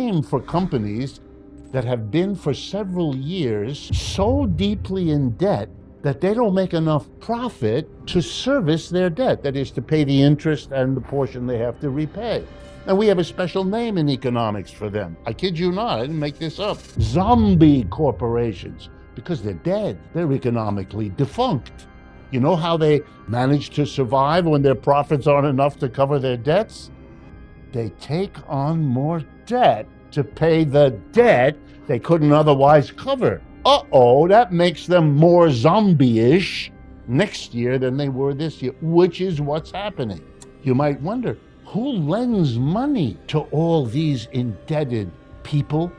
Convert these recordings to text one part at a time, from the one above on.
name for companies that have been for several years so deeply in debt that they don't make enough profit to service their debt, that is, to pay the interest and the portion they have to repay. And we have a special name in economics for them. I kid you not, I didn't make this up. Zombie corporations, because they're dead. They're economically defunct. You know how they manage to survive when their profits aren't enough to cover their debts? They take on more debt to pay the debt they couldn't otherwise cover. Uh-oh, that makes them more zombie-ish next year than they were this year, which is what's happening. You might wonder, who lends money to all these indebted people,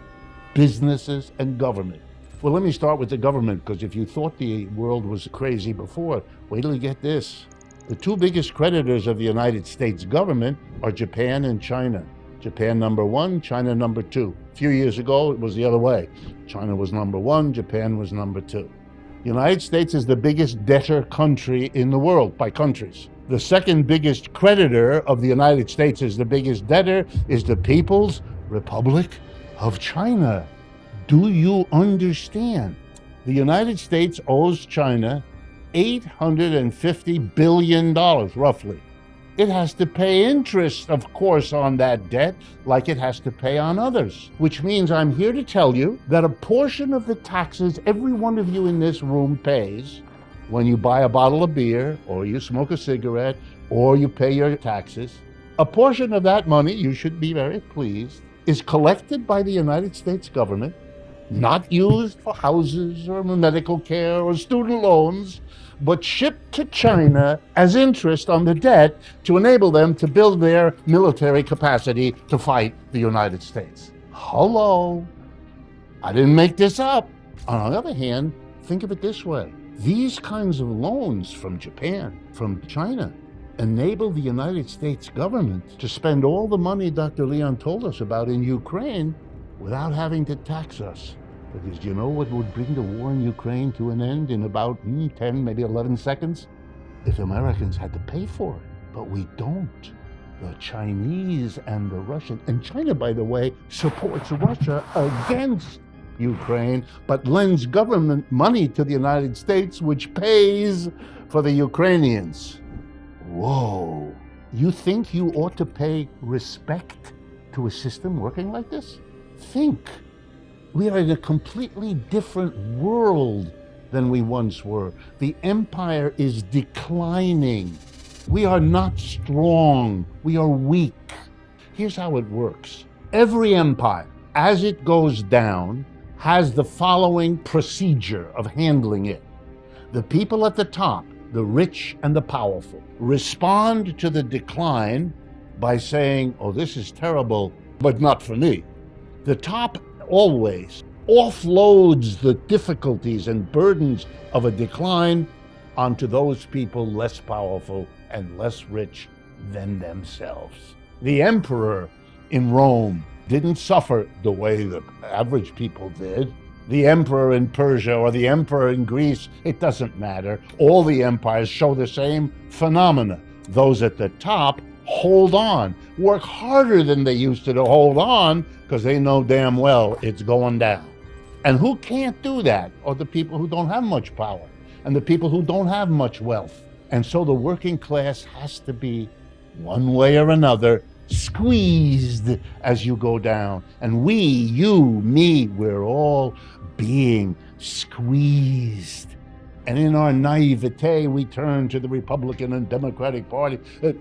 businesses, and government? Well, let me start with the government, because if you thought the world was crazy before, wait till you get this. The two biggest creditors of the United States government are Japan and China. Japan number one, China number two. A few years ago, it was the other way. China was number one, Japan was number two. The United States is the biggest debtor country in the world by countries. The second biggest creditor of the United States as the biggest debtor is the People's Republic of China. Do you understand? The United States owes China $850 billion, roughly. It has to pay interest, of course, on that debt, like it has to pay on others. Which means I'm here to tell you that a portion of the taxes every one of you in this room pays when you buy a bottle of beer, or you smoke a cigarette, or you pay your taxes, a portion of that money, you should be very pleased, is collected by the United States government, not used for houses or medical care or student loans, but shipped to China as interest on the debt to enable them to build their military capacity to fight the United States. Hello. I didn't make this up. On the other hand, think of it this way. These kinds of loans from Japan, from China, enable the United States government to spend all the money Dr. Leon told us about in Ukraine without having to tax us. Because you know what would bring the war in Ukraine to an end in about 10, maybe 11 seconds? If Americans had to pay for it. But we don't. The Chinese and the Russians, and China, by the way, supports Russia against Ukraine, but lends government money to the United States, which pays for the Ukrainians. Whoa. You think you ought to pay respect to a system working like this? Think. We are in a completely different world than we once were. The empire is declining. We are not strong. We are weak. Here's how it works. Every empire, as it goes down, has the following procedure of handling it. The people at the top, the rich and the powerful, respond to the decline by saying, oh, this is terrible, but not for me. The top always offloads the difficulties and burdens of a decline onto those people less powerful and less rich than themselves. The emperor in Rome didn't suffer the way the average people did. The emperor in Persia or the emperor in Greece, it doesn't matter. All the empires show the same phenomena. Those at the top hold on, work harder than they used to hold on because they know damn well it's going down. And who can't do that are the people who don't have much power and the people who don't have much wealth. And so the working class has to be, one way or another, squeezed as you go down. And we, you, me, we're all being squeezed. And in our naivete, we turn to the Republican and Democratic Party.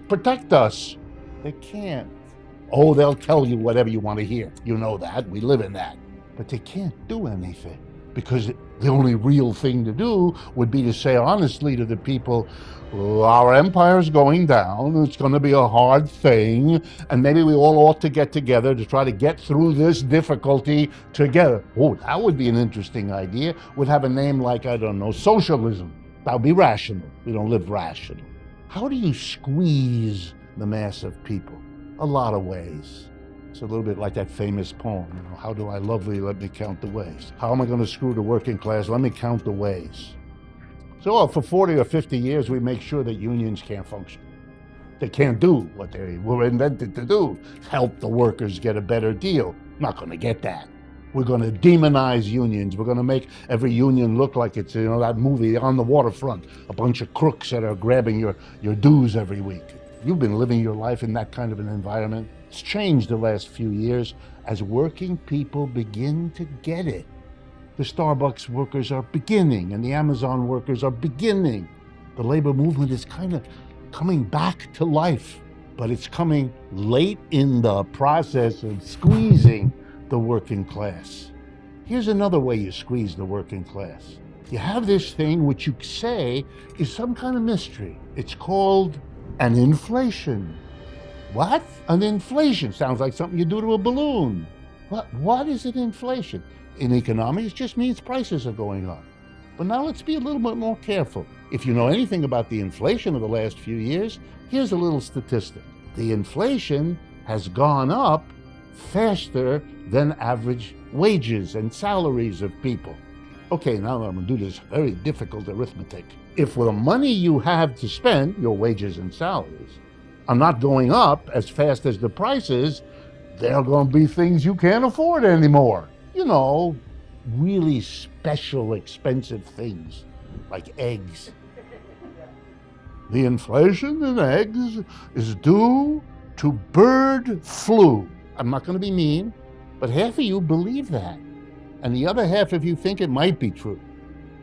Protect us. They can't. Oh, they'll tell you whatever you want to hear. You know that. We live in that. But they can't do anything because the only real thing to do would be to say honestly to the people, well, our empire's going down. It's going to be a hard thing. And maybe we all ought to get together to try to get through this difficulty together. Oh, that would be an interesting idea. Would have a name like, I don't know, socialism. That would be rational. We don't live rational. How do you squeeze the mass of people? A lot of ways. It's a little bit like that famous poem, you know, how do I love thee, let me count the ways. How am I going to screw the working class? Let me count the ways. So for 40 or 50 years, we make sure that unions can't function. They can't do what they were invented to do, help the workers get a better deal. Not going to get that. We're going to demonize unions. We're going to make every union look like it's, that movie On the Waterfront, a bunch of crooks that are grabbing your dues every week. You've been living your life in that kind of an environment. It's changed the last few years as working people begin to get it. The Starbucks workers are beginning, and the Amazon workers are beginning. The labor movement is kind of coming back to life, but it's coming late in the process of squeezing the working class. Here's another way you squeeze the working class. You have this thing which you say is some kind of mystery. It's called an inflation. What? An inflation sounds like something you do to a balloon. What is an inflation? In economics, it just means prices are going up. But now let's be a little bit more careful. If you know anything about the inflation of the last few years, here's a little statistic. The inflation has gone up faster than average wages and salaries of people. Okay, now I'm going to do this very difficult arithmetic. If the money you have to spend, your wages and salaries, are not going up as fast as the prices, there are going to be things you can't afford anymore. Really special, expensive things like eggs. The inflation in eggs is due to bird flu. I'm not going to be mean, but half of you believe that, and the other half of you think it might be true.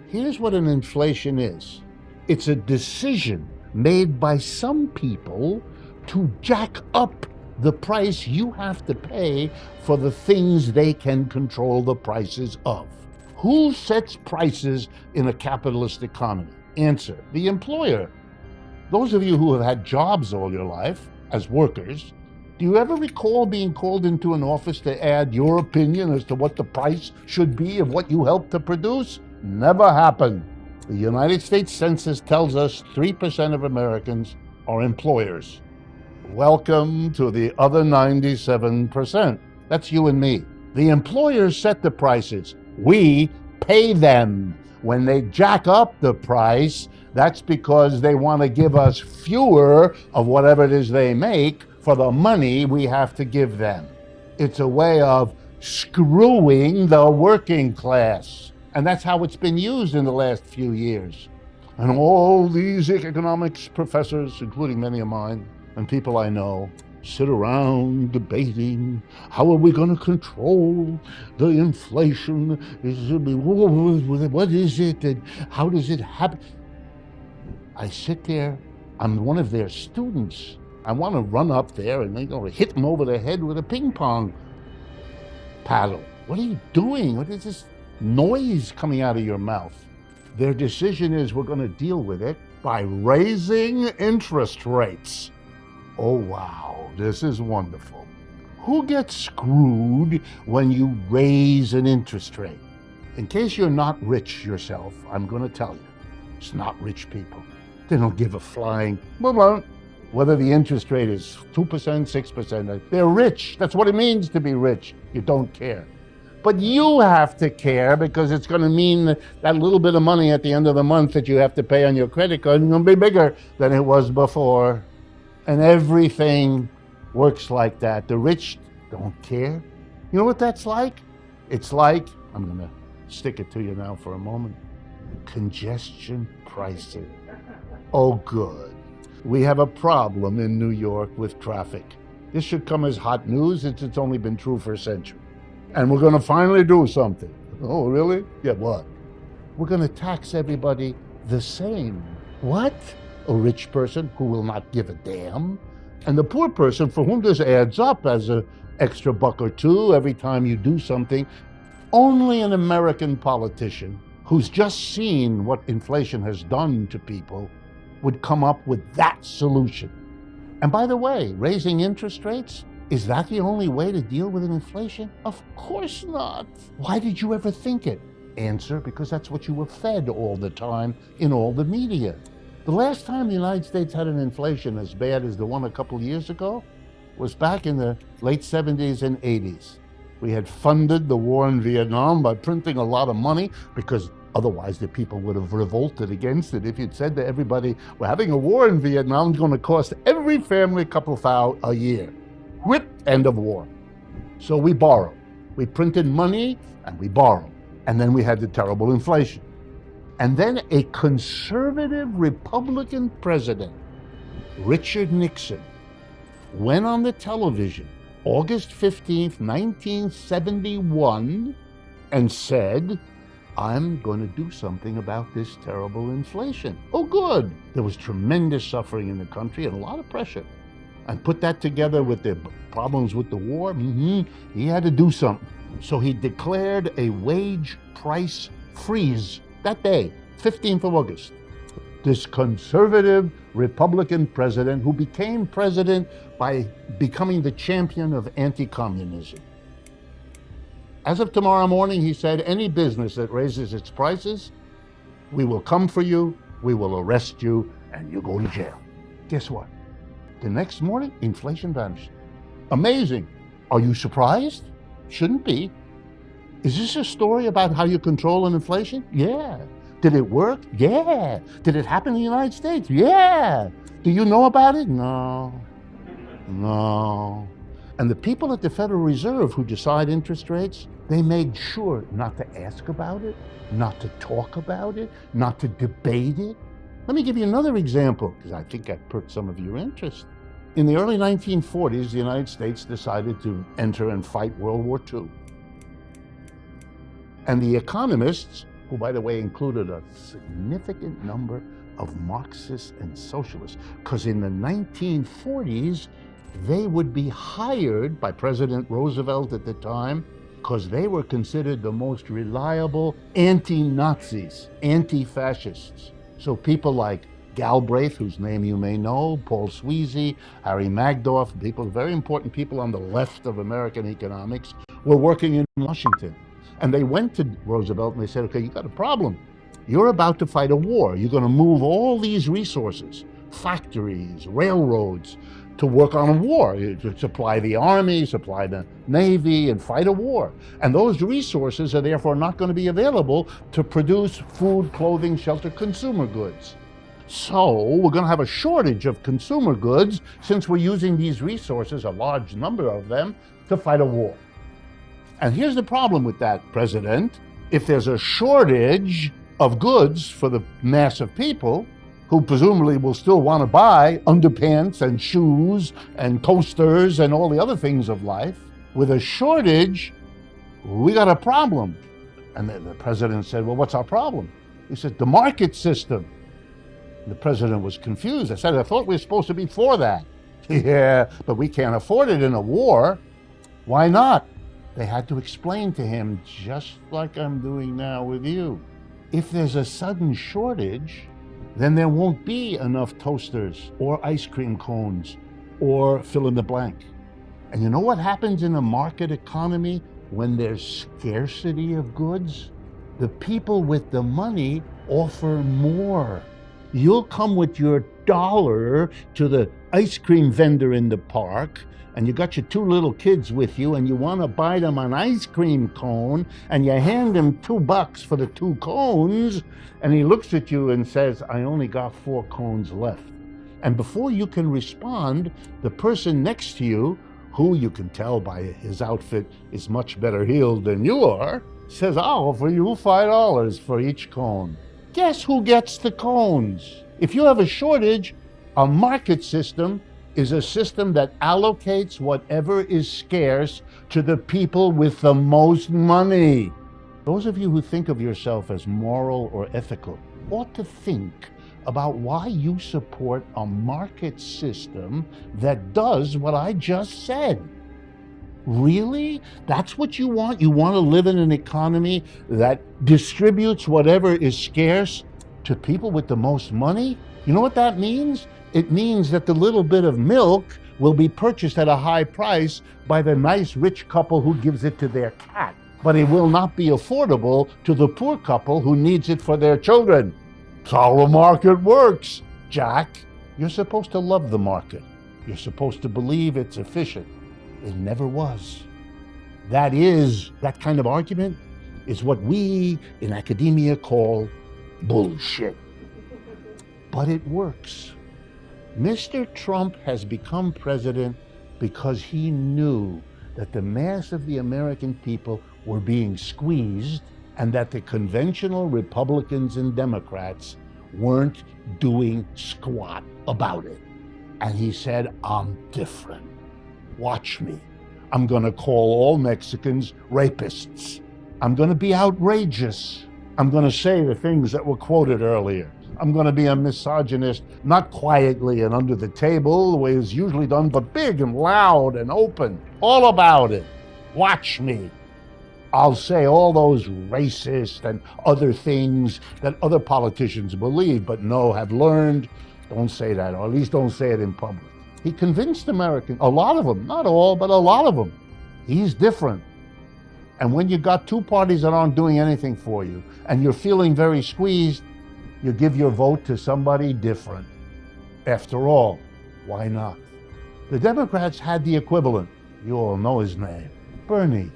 Here's what an inflation is. It's a decision made by some people to jack up the price you have to pay for the things they can control the prices of. Who sets prices in a capitalist economy? Answer: the employer. Those of you who have had jobs all your life as workers, do you ever recall being called into an office to add your opinion as to what the price should be of what you helped to produce? Never happened. The United States Census tells us 3% of Americans are employers. Welcome to the other 97%. That's you and me. The employers set the prices. We pay them. When they jack up the price, that's because they want to give us fewer of whatever it is they make for the money we have to give them. It's a way of screwing the working class. And that's how it's been used in the last few years. And all these economics professors, including many of mine and people I know, sit around debating, how are we going to control the inflation? What is it? And how does it happen? I sit there, I'm one of their students. I want to run up there and hit them over the head with a ping pong paddle. What are you doing? What is this noise coming out of your mouth? Their decision is we're going to deal with it by raising interest rates. Oh, wow, this is wonderful. Who gets screwed when you raise an interest rate? In case you're not rich yourself, I'm going to tell you, it's not rich people. They don't give a flying whether the interest rate is 2%, 6%. They're rich. That's what it means to be rich. You don't care. But you have to care because it's going to mean that little bit of money at the end of the month that you have to pay on your credit card is going to be bigger than it was before. And everything works like that. The rich don't care. You know what that's like? It's like, I'm going to stick it to you now for a moment, congestion pricing. Oh, good. We have a problem in New York with traffic. This should come as hot news since it's only been true for a century. And we're going to finally do something. Oh, really? Yeah, what? We're going to tax everybody the same. What? A rich person who will not give a damn, and the poor person for whom this adds up as an extra buck or two every time you do something. Only an American politician who's just seen what inflation has done to people would come up with that solution. And by the way, raising interest rates, is that the only way to deal with inflation? Of course not. Why did you ever think it? Answer: because that's what you were fed all the time in all the media. The last time the United States had an inflation as bad as the one a couple years ago was back in the late 70s and 80s. We had funded the war in Vietnam by printing a lot of money because otherwise the people would have revolted against it. If you'd said to everybody, we're having a war in Vietnam, it's going to cost every family a couple $1,000 a year. Whip, end of war. So we borrowed. We printed money and we borrowed. And then we had the terrible inflation. And then a conservative Republican president, Richard Nixon, went on the television August 15th, 1971, and said, I'm going to do something about this terrible inflation. Oh, good. There was tremendous suffering in the country and a lot of pressure. And put that together with the problems with the war, he had to do something. So he declared a wage price freeze that day, 15th of August. This conservative Republican president who became president by becoming the champion of anti-communism. As of tomorrow morning, he said, any business that raises its prices, we will come for you, we will arrest you, and you go to jail. Guess what? The next morning, inflation vanished. Amazing. Are you surprised? Shouldn't be. Is this a story about how you control an inflation? Yeah. Did it work? Yeah. Did it happen in the United States? Yeah. Do you know about it? No. And the people at the Federal Reserve who decide interest rates, they made sure not to ask about it, not to talk about it, not to debate it. Let me give you another example, because I think that perked some of your interest. In the early 1940s, the United States decided to enter and fight World War II. And the economists, who by the way included a significant number of Marxists and socialists, because in the 1940s, they would be hired by President Roosevelt at the time because they were considered the most reliable anti-Nazis, anti-fascists. So people like Galbraith, whose name you may know, Paul Sweezy, Harry Magdoff, very important people on the left of American economics, were working in Washington. And they went to Roosevelt and they said, okay, you got a problem. You're about to fight a war. You're going to move all these resources, factories, railroads, to work on a war, to supply the army, supply the navy, and fight a war. And those resources are therefore not going to be available to produce food, clothing, shelter, consumer goods. So we're going to have a shortage of consumer goods since we're using these resources, a large number of them, to fight a war. And here's the problem with that, President. If there's a shortage of goods for the mass of people, who presumably will still want to buy underpants and shoes and coasters and all the other things of life, with a shortage, we got a problem. And the president said, well, what's our problem? He said, the market system. And the president was confused. I said, I thought we were supposed to be for that. Yeah, but we can't afford it in a war. Why not? They had to explain to him, just like I'm doing now with you. If there's a sudden shortage, then there won't be enough toasters or ice cream cones or fill in the blank. And you know what happens in a market economy when there's scarcity of goods? The people with the money offer more. You'll come with your $1 to the ice cream vendor in the park, and you got your 2 little kids with you, and you want to buy them an ice cream cone, and you hand him $2 for the 2 cones, and he looks at you and says, I only got 4 cones left. And before you can respond, the person next to you, who you can tell by his outfit is much better heeled than you are, says, I'll offer you $5 for each cone. Guess who gets the cones? If you have a shortage, a market system is a system that allocates whatever is scarce to the people with the most money. Those of you who think of yourself as moral or ethical ought to think about why you support a market system that does what I just said. Really? That's what you want? You want to live in an economy that distributes whatever is scarce to people with the most money? You know what that means? It means that the little bit of milk will be purchased at a high price by the nice rich couple who gives it to their cat. But it will not be affordable to the poor couple who needs it for their children. That's how the market works, Jack. You're supposed to love the market. You're supposed to believe it's efficient. It never was. That kind of argument is what we in academia call bullshit. But it works. Mr. Trump has become president because he knew that the mass of the American people were being squeezed and that the conventional Republicans and Democrats weren't doing squat about it. And he said, I'm different. Watch me. I'm going to call all Mexicans rapists. I'm going to be outrageous. I'm going to say the things that were quoted earlier. I'm going to be a misogynist, not quietly and under the table, the way it's usually done, but big and loud and open, all about it. Watch me. I'll say all those racist and other things that other politicians believe, but no, have learned, don't say that, or at least don't say it in public. He convinced Americans, a lot of them, not all, but a lot of them, he's different. And when you got two parties that aren't doing anything for you, and you're feeling very squeezed, you give your vote to somebody different. After all, why not? The Democrats had the equivalent. You all know his name, Bernie.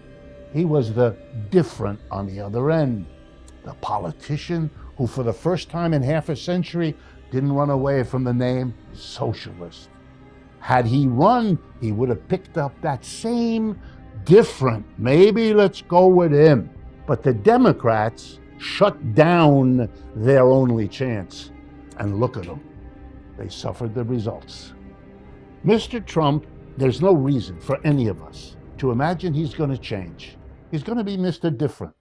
He was the different on the other end. The politician who for the first time in half a century didn't run away from the name socialist. Had he run, he would have picked up that same different. Maybe let's go with him. But the Democrats shut down their only chance. And look at them. They suffered the results. Mr. Trump, there's no reason for any of us to imagine he's going to change. He's going to be Mr. Different.